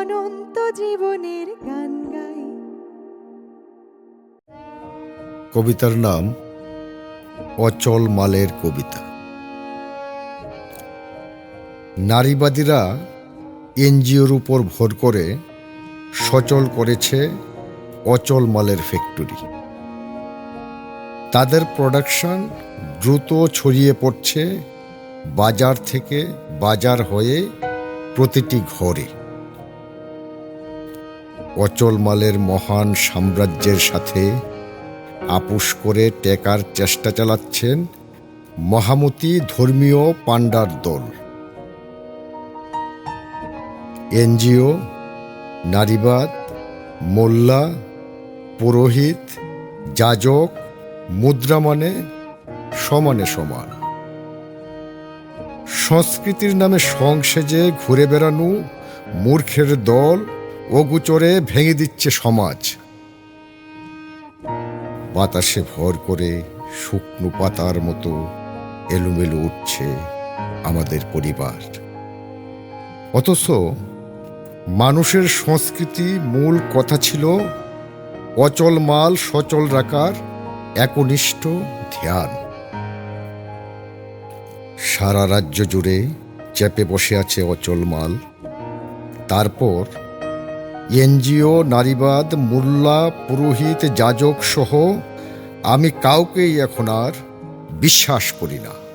অনন্ত জীবনের গান গাই। কবিতার নাম অচল মালের কবিতা। নারীবাদীরা এনজিওর উপর ভর করে সচল করেছে অচল মালের ফ্যাক্টরি। তাদের প্রোডাকশন দ্রুত ছড়িয়ে পড়ছে বাজার থেকে বাজার হয়ে প্রতিটি ঘরে। অচল মালের মহান সাম্রাজ্যের সাথে আপোষ করে টেকার চেষ্টা চালাচ্ছেন মহামতি ধর্মীয় পাণ্ডার দল। এনজিও, নারীবাদ, মোল্লা, পুরোহিত, যাজক, মুদ্রা মানে সমানে সমান। সংস্কৃতির নামে সংসেজে ঘুরে বেড়ানো মূর্খের দল অগোচরে ভেঙে দিচ্ছে সমাজ। বাতাসে ভর করে শুকনো পাতার মতো এলোমেলো উঠছে আমাদের পরিবার। অথচ মানুষের সংস্কৃতি মূল কথা ছিল অচল মাল সচল রাখার একনিষ্ঠ ধ্যান। সারা রাজ্য জুড়ে চেপে বসে আছে অচল মাল। তারপর এনজিও, নারীবাদ, মোল্লা, পুরোহিত, যাজক সহ আমি কাউকেই এখন আর বিশ্বাস করি না।